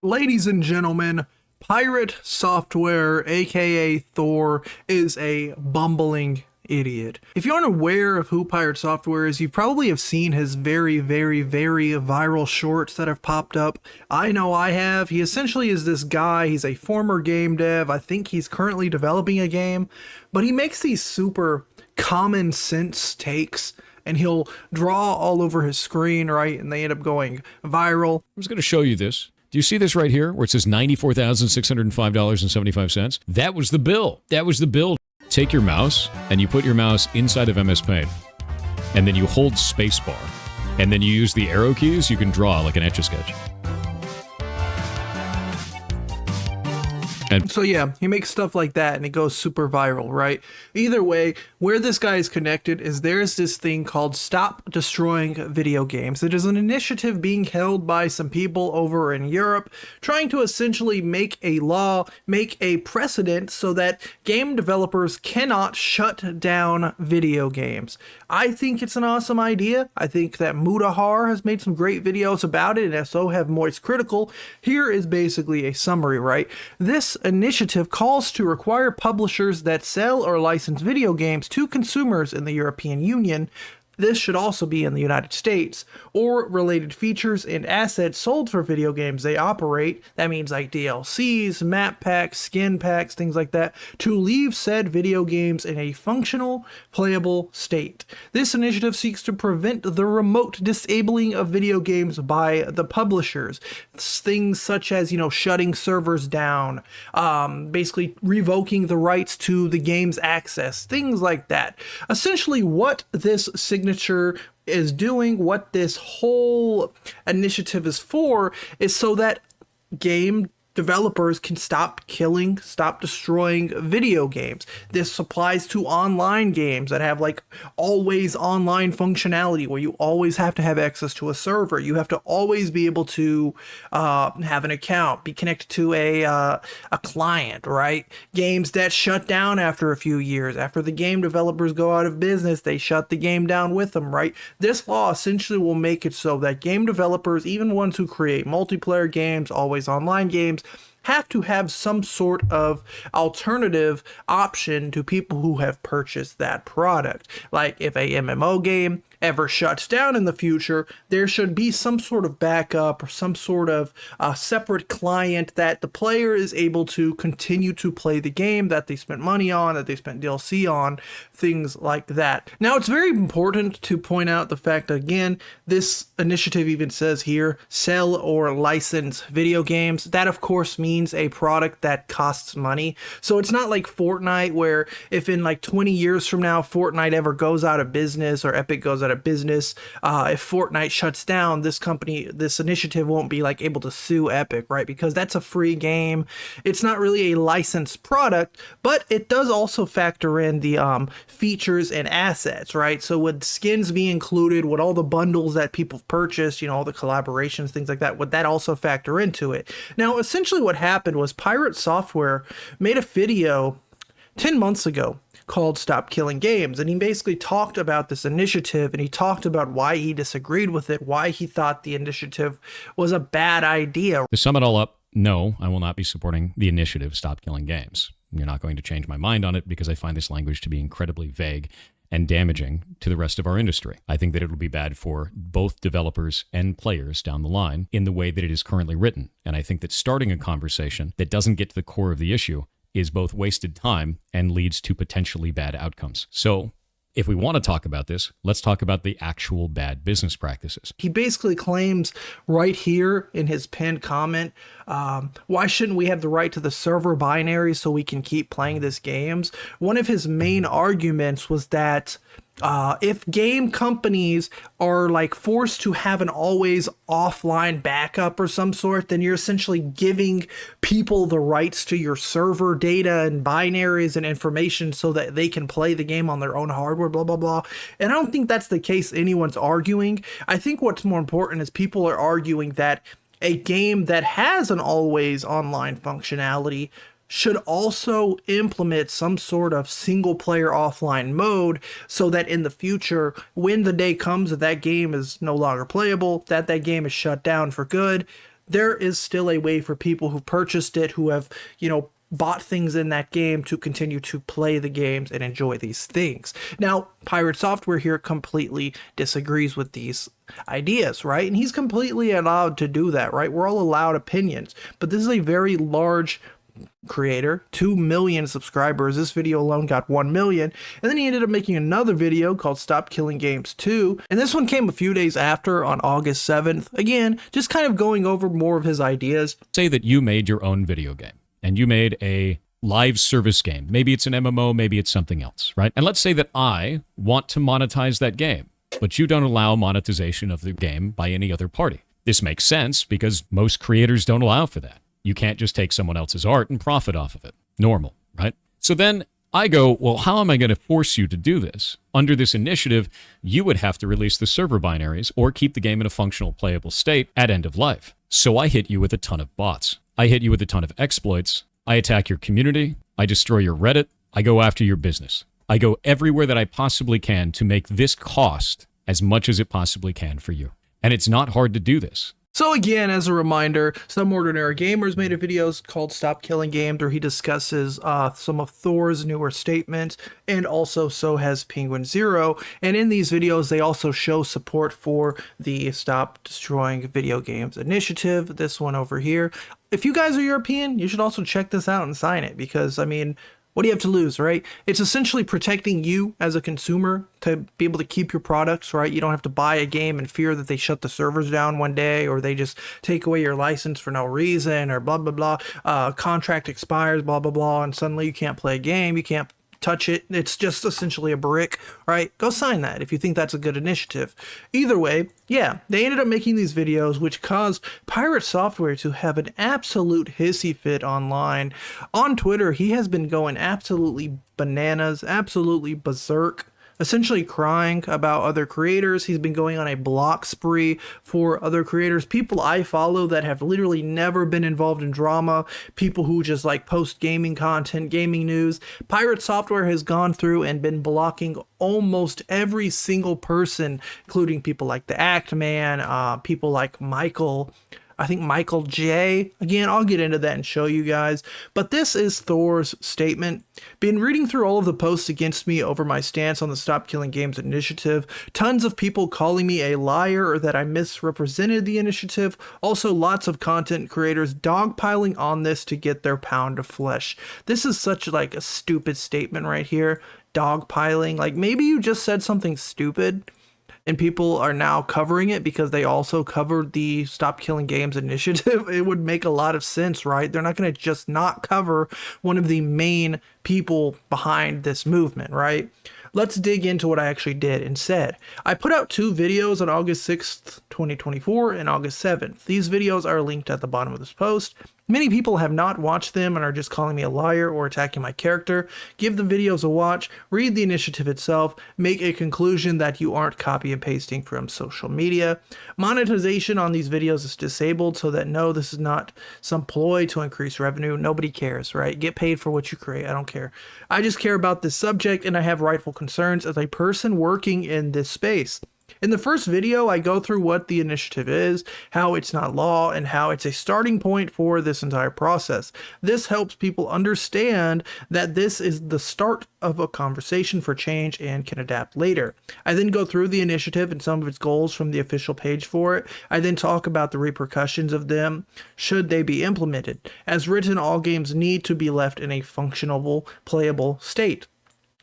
Ladies and gentlemen, Pirate Software, aka Thor, is a bumbling idiot. If you aren't aware of who Pirate Software is, you probably have seen his very viral shorts that have popped up. I know I have. He essentially is this guy. He's a former game dev. I think he's currently developing a game, but he makes these super common sense takes and he'll draw all over his screen, right? And they end up going viral. I'm just going to show you this. Do you see this right here where it says $94,605.75? That was the bill. That was the bill. Take your mouse and you put your mouse inside of MS Paint. And then you hold spacebar. And then you use the arrow keys. You can draw like an Etch-a-Sketch. And so yeah, he makes stuff like that and it goes super viral, right? Either way, where this guy is connected is there's this thing called Stop Destroying Video Games. It is an initiative being held by some people over in Europe trying to essentially make a law, make a precedent so that game developers cannot shut down video games. I think it's an awesome idea. I think that Mutahar has made some great videos about it, and so have Moist Critical. Here is basically a summary, right? This initiative calls to require publishers that sell or license video games to consumers in the European Union, this should also be in the United States, or related features and assets sold for video games they operate, that means like DLCs, map packs, skin packs, things like that, to leave said video games in a functional, playable state. This initiative seeks to prevent the remote disabling of video games by the publishers. Things such as, shutting servers down, basically revoking the rights to the game's access, things like that. Essentially, what this signature is doing, what this whole initiative is for, is so that game developers can stop destroying video games. This applies to online games that have like always online functionality where you always have to have access to a server. You have to always be able to have an account, be connected to a client, right? Games that shut down after a few years. After the game developers go out of business, they shut the game down with them, right? This law essentially will make it so that game developers, even ones who create multiplayer games, always online games, have to have some sort of alternative option to people who have purchased that product. Like if a MMO game ever shuts down in the future, there should be some sort of backup or some sort of separate client that the player is able to continue to play the game that they spent money on, that they spent DLC on, things like that. Now, it's very important to point out the fact that, again, this initiative even says here, sell or license video games. That, of course, means a product that costs money. So it's not like Fortnite, where if in like 20 years from now, Fortnite ever goes out of business or Epic goes out of business, if Fortnite shuts down, this initiative won't be like able to sue Epic, right? Because that's a free game. It's not really a licensed product, but it does also factor in the features and assets, right? So would skins be included? Would all the bundles that people purchased, all the collaborations, things like that, would that also factor into it? Now, essentially what happened was Pirate Software made a video 10 months ago called Stop Killing Games, and he basically talked about this initiative, and he talked about why he disagreed with it, why he thought the initiative was a bad idea. To sum it all up, no, I will not be supporting the initiative Stop Killing Games. You're not going to change my mind on it because I find this language to be incredibly vague and damaging to the rest of our industry. I think that it will be bad for both developers and players down the line in the way that it is currently written. And I think that starting a conversation that doesn't get to the core of the issue is both wasted time and leads to potentially bad outcomes. So if we want to talk about this, let's talk about the actual bad business practices. He basically claims right here in his pinned comment, why shouldn't we have the right to the server binary so we can keep playing these games? One of his main arguments was that if game companies are like forced to have an always offline backup or some sort, then you're essentially giving people the rights to your server data and binaries and information so that they can play the game on their own hardware, blah, blah, blah. And I don't think that's the case anyone's arguing. I think what's more important is people are arguing that a game that has an always online functionality should also implement some sort of single player offline mode so that in the future, when the day comes that that game is no longer playable, that game is shut down for good, there is still a way for people who purchased it, who have, bought things in that game, to continue to play the games and enjoy these things. Now, Pirate Software here completely disagrees with these ideas, right? And he's completely allowed to do that, right? We're all allowed opinions, but this is a very large creator, 2 million subscribers. This video alone got 1 million. And then he ended up making another video called Stop Killing Games 2. And this one came a few days after, on August 7th. Again, just kind of going over more of his ideas. Say that you made your own video game and you made a live service game. Maybe it's an MMO, maybe it's something else, right? And let's say that I want to monetize that game, but you don't allow monetization of the game by any other party. This makes sense because most creators don't allow for that. You can't just take someone else's art and profit off of it. Normal, right? So then I go, well, how am I going to force you to do this? Under this initiative, you would have to release the server binaries or keep the game in a functional, playable state at end of life. So I hit you with a ton of bots. I hit you with a ton of exploits. I attack your community. I destroy your Reddit. I go after your business. I go everywhere that I possibly can to make this cost as much as it possibly can for you. And it's not hard to do this. So again, as a reminder, Some Ordinary Gamers made a video called Stop Killing Games, where he discusses some of Thor's newer statements, and also so has Penguin Zero. And in these videos, they also show support for the Stop Destroying Video Games initiative, this one over here. If you guys are European, you should also check this out and sign it, because, I mean, what do you have to lose, right? It's essentially protecting you as a consumer to be able to keep your products, right? You don't have to buy a game and fear that they shut the servers down one day, or they just take away your license for no reason, or blah, blah, blah. Contract expires, blah, blah, blah, and suddenly you can't play a game, you can't touch it. It's just essentially a brick, right? Go sign that if you think that's a good initiative. Either way, yeah, they ended up making these videos, which caused Pirate Software to have an absolute hissy fit online. On Twitter, he has been going absolutely bananas, absolutely berserk, essentially crying about other creators. He's been going on a block spree for other creators, people I follow that have literally never been involved in drama, people who just like post gaming content, gaming news. Pirate Software has gone through and been blocking almost every single person, including people like the Act Man, people like Michael J. Again, I'll get into that and show you guys. But this is Thor's statement. Been reading through all of the posts against me over my stance on the Stop Killing Games initiative. Tons of people calling me a liar or that I misrepresented the initiative. Also, lots of content creators dogpiling on this to get their pound of flesh. This is such like a stupid statement right here. Dogpiling. Like, maybe you just said something stupid and people are now covering it because they also covered the Stop Killing Games initiative. It would make a lot of sense, right? They're not going to just not cover one of the main people behind this movement, right? Let's dig into what I actually did and said. I put out 2 videos on August 6th, 2024 and August 7th. These videos are linked at the bottom of this post. Many people have not watched them and are just calling me a liar or attacking my character. Give the videos a watch, read the initiative itself, make a conclusion that you aren't copy and pasting from social media. Monetization on these videos is disabled, so that no, this is not some ploy to increase revenue. Nobody cares, right? Get paid for what you create. I don't care. I just care about this subject, and I have rightful concerns as a person working in this space. In the first video, I go through what the initiative is, how it's not law, and how it's a starting point for this entire process. This helps people understand that this is the start of a conversation for change and can adapt later. I then go through the initiative and some of its goals from the official page for it. I then talk about the repercussions of them should they be implemented. As written, all games need to be left in a functional, playable state.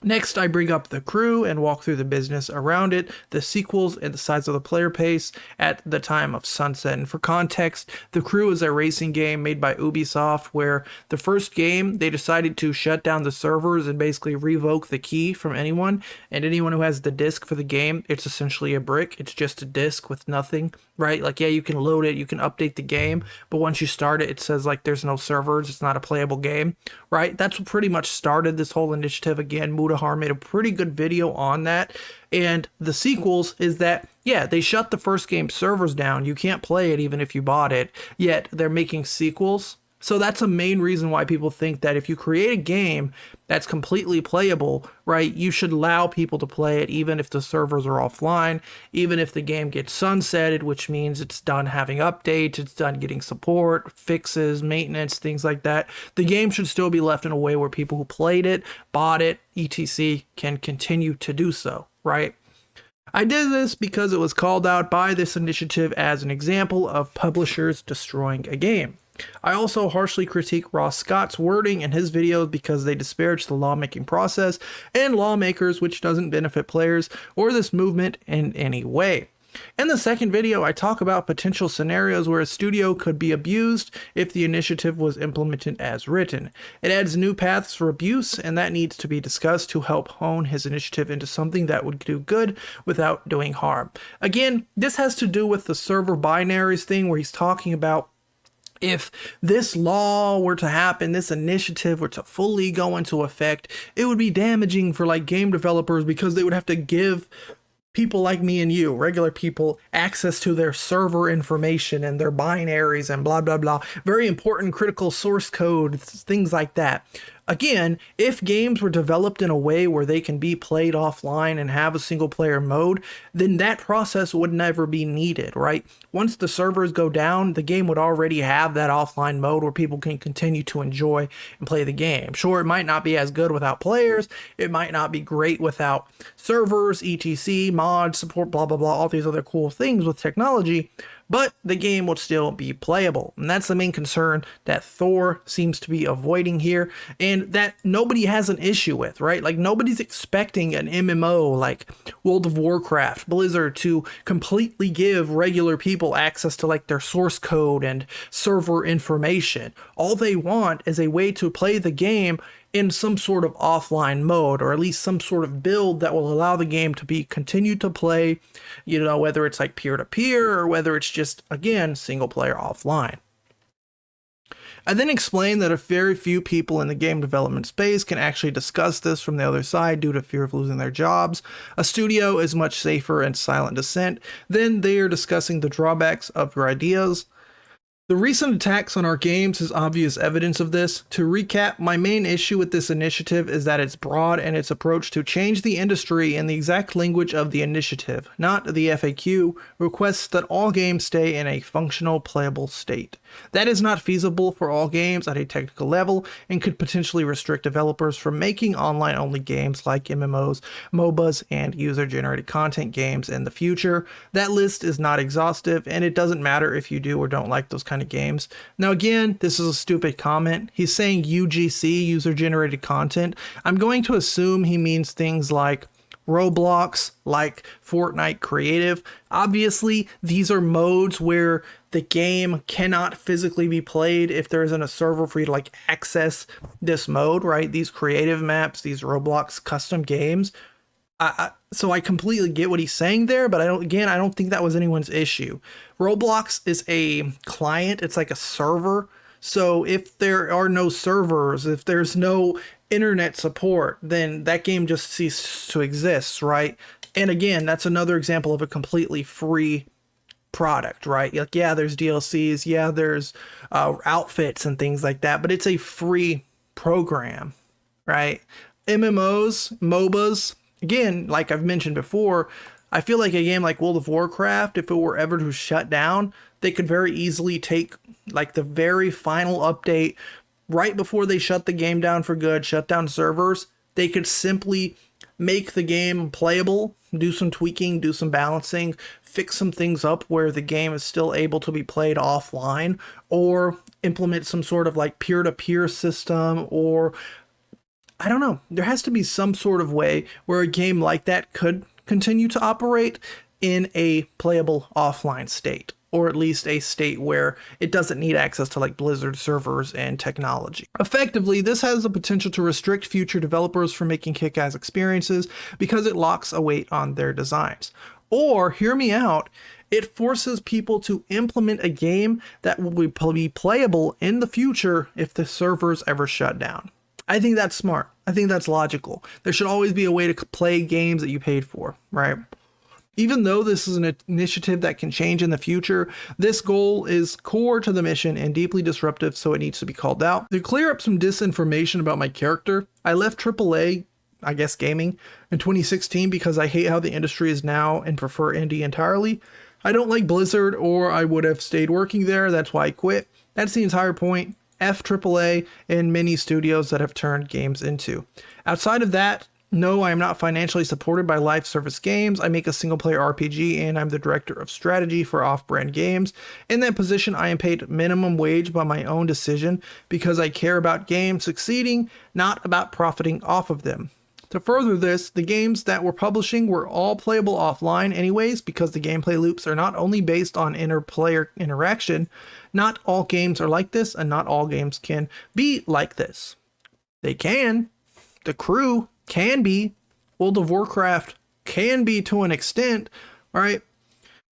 Next, I bring up the crew and walk through the business around it, the sequels, and the size of the player base at the time of sunset. And for context, the crew is a racing game made by Ubisoft where the first game, they decided to shut down the servers and basically revoke the key from anyone. And anyone who has the disc for the game, it's essentially a brick. It's just a disc with nothing, right? Like, yeah, you can load it, you can update the game, but once you start it, it says like there's no servers, it's not a playable game, right? That's what pretty much started this whole initiative. Again, Mutahar made a pretty good video on that. And the sequels is that, yeah, they shut the first game servers down. You can't play it even if you bought it, yet they're making sequels So that's a main reason why people think that if you create a game that's completely playable, right, you should allow people to play it even if the servers are offline, even if the game gets sunsetted, which means it's done having updates, it's done getting support, fixes, maintenance, things like that. The game should still be left in a way where people who played it, bought it, etc. can continue to do so, right? I did this because it was called out by this initiative as an example of publishers destroying a game. I also harshly critique Ross Scott's wording in his videos because they disparage the lawmaking process and lawmakers, which doesn't benefit players or this movement in any way. In the second video, I talk about potential scenarios where a studio could be abused if the initiative was implemented as written. It adds new paths for abuse, and that needs to be discussed to help hone his initiative into something that would do good without doing harm. Again, this has to do with the server binaries thing where he's talking about if this law were to happen, this initiative were to fully go into effect, it would be damaging for like game developers because they would have to give people like me and you, regular people, access to their server information and their binaries and blah, blah, blah. Very important critical source code, things like that. Again, if games were developed in a way where they can be played offline and have a single player mode, then that process would never be needed, right? Once the servers go down, the game would already have that offline mode where people can continue to enjoy and play the game. Sure, it might not be as good without players, it might not be great without servers, etc., mods, support, blah, blah, blah, all these other cool things with technology, but the game would still be playable. And that's the main concern that Thor seems to be avoiding here, and that nobody has an issue with, right? Like, nobody's expecting an MMO like World of Warcraft, Blizzard, to completely give regular people access to like their source code and server information. All they want is a way to play the game in some sort of offline mode, or at least some sort of build that will allow the game to be continued to play, you know, whether it's like peer-to-peer or whether it's just, again, single player offline. I then explained that if very few people in the game development space can actually discuss this from the other side due to fear of losing their jobs, a studio is much safer in silent dissent than they are discussing the drawbacks of your ideas. The recent attacks on our games is obvious evidence of this. To recap, my main issue with this initiative is that it's broad in its approach to change the industry in the exact language of the initiative, not the FAQ, requests that all games stay in a functional, playable state. That is not feasible for all games at a technical level and could potentially restrict developers from making online-only games like MMOs, MOBAs, and user-generated content games in the future. That list is not exhaustive, and it doesn't matter if you do or don't like those kind of games. Now again, this is a stupid comment. He's saying UGC, user-generated content. I'm going to assume he means things like Roblox, like Fortnite Creative. Obviously, these are modes where the game cannot physically be played if there isn't a server for you to like access this mode, right? These creative maps, these Roblox custom games. So I completely get what he's saying there, but I don't think that was anyone's issue. Roblox is a client, it's like a server. So if there are no servers, if there's no internet support, then that game just ceases to exist, right? And again, that's another example of a completely free product, right? Like, yeah, there's DLCs, yeah, there's outfits and things like that, but it's a free program, right? MMOs, MOBAs, again, like I've mentioned before, I feel like a game like World of Warcraft, if it were ever to shut down, they could very easily take like the very final update right before they shut the game down for good, shut down servers. They could simply make the game playable, do some tweaking, do some balancing, fix some things up where the game is still able to be played offline, or implement some sort of like peer-to-peer system, or I don't know. There has to be some sort of way where a game like that could continue to operate in a playable offline state, or at least a state where it doesn't need access to like Blizzard servers and technology. Effectively, this has the potential to restrict future developers from making kick-ass experiences because it locks a weight on their designs. Or, hear me out, it forces people to implement a game that will be playable in the future if the servers ever shut down. I think that's smart. I think that's logical. There should always be a way to play games that you paid for, right? Even though this is an initiative that can change in the future, this goal is core to the mission and deeply disruptive, so it needs to be called out. To clear up some disinformation about my character, I left AAA, I guess gaming, in 2016 because I hate how the industry is now and prefer indie entirely. I don't like Blizzard, or I would have stayed working there. That's why I quit. That's the entire point. F AAA and many studios that have turned games into. Outside of that, no, I am not financially supported by live service games. I make a single player RPG and I'm the director of strategy for off-brand games. In that position, I am paid minimum wage by my own decision because I care about games succeeding, not about profiting off of them. To further this, the games that we're publishing were all playable offline anyways because the gameplay loops are not only based on inter-player interaction. Not all games are like this, and not all games can be like this. They can. The Crew can be. World of Warcraft can be to an extent, right?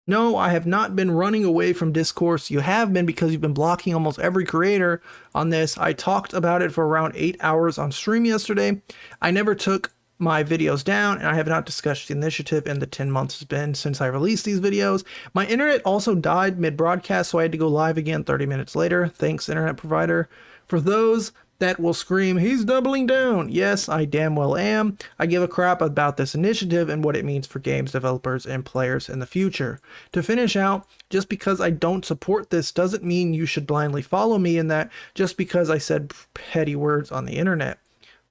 No, I have not been running away from discourse. You have been, because you've been blocking almost every creator on this. I talked about it for around 8 hours on stream yesterday. I never took my videos down, and I have not discussed the initiative in the 10 months it's been since I released these videos. My internet also died mid-broadcast, so I had to go live again 30 minutes later. Thanks, internet provider. For those that will scream, he's doubling down. Yes, I damn well am. I give a crap about this initiative and what it means for games developers and players in the future. To finish out, just because I don't support this doesn't mean you should blindly follow me in that just because I said petty words on the internet.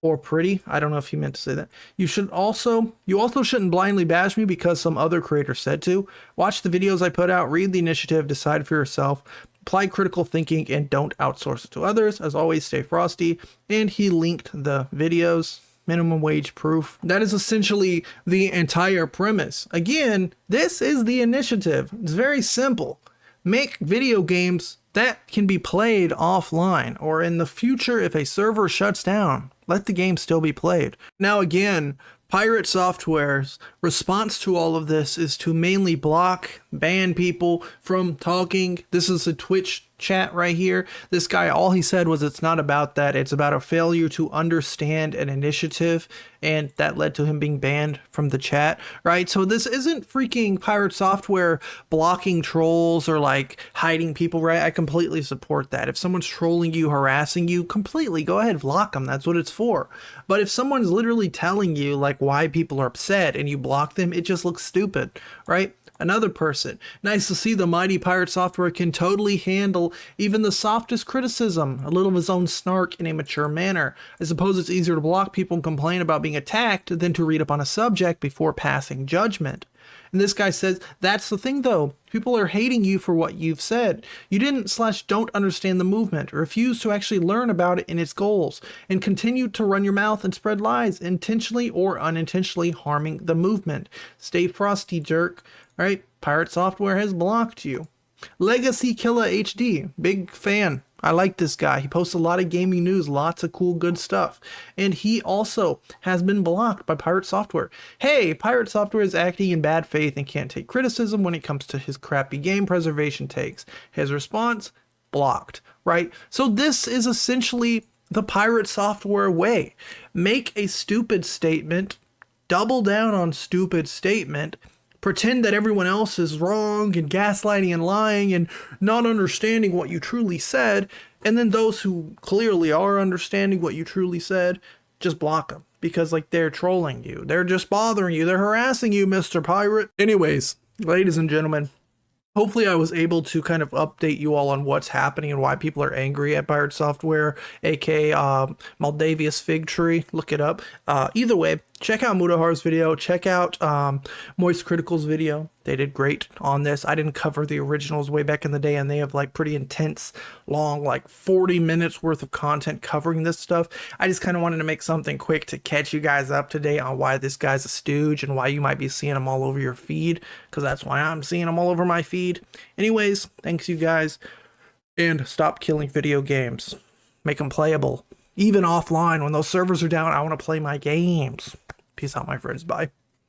Or pretty, I don't know if you meant to say that. You also shouldn't blindly bash me because some other creator said to. Watch the videos I put out, read the initiative, decide for yourself. Apply critical thinking and don't outsource it to others. As always, stay frosty. And he linked the videos. Minimum wage proof. That is essentially the entire premise. Again, this is the initiative. It's very simple. Make video games that can be played offline, or in the future, if a server shuts down, let the game still be played. Now again, Pirate Software's response to all of this is to mainly block, ban people from talking. This is a Twitch chat right here. This guy, all he said was it's not about that. It's about a failure to understand an initiative, and that led to him being banned from the chat, right? So this isn't freaking Pirate Software blocking trolls or like hiding people, right? I completely support that. If someone's trolling you, harassing you, completely go ahead, block them. That's what it's for. But if someone's literally telling you like why people are upset and you block them, it just looks stupid, right? Another person. Nice to see the mighty Pirate Software can totally handle even the softest criticism, a little of his own snark in a mature manner. I suppose it's easier to block people and complain about being attacked than to read up on a subject before passing judgment. And this guy says, that's the thing though. People are hating you for what you've said. You don't understand the movement, refuse to actually learn about it and its goals, and continue to run your mouth and spread lies, intentionally or unintentionally harming the movement. Stay frosty, jerk. All right, Pirate Software has blocked you. Legacy Killer HD, big fan. I like this guy. He posts a lot of gaming news, lots of cool, good stuff. And he also has been blocked by Pirate Software. Hey, Pirate Software is acting in bad faith and can't take criticism when it comes to his crappy game preservation takes. His response, blocked, right? So this is essentially the Pirate Software way. Make a stupid statement, double down on stupid statement, pretend that everyone else is wrong and gaslighting and lying and not understanding what you truly said, and then those who clearly are understanding what you truly said, just block them because like they're trolling you, they're just bothering you, they're harassing you, Mr. Pirate. Anyways, ladies and gentlemen, hopefully I was able to kind of update you all on what's happening and why people are angry at Pirate Software, aka Maldavius Fig Tree. Look it up. Either way, check out Mutahar's video. Check out Moist Critical's video. They did great on this. I didn't cover the originals way back in the day, and they have like pretty intense, long, like 40 minutes worth of content covering this stuff. I just kind of wanted to make something quick to catch you guys up to date on why this guy's a stooge and why you might be seeing him all over your feed, because that's why I'm seeing him all over my feed. Anyways, thanks you guys, and stop killing video games. Make them playable. Even offline, when those servers are down, I want to play my games. Peace out, my friends. Bye.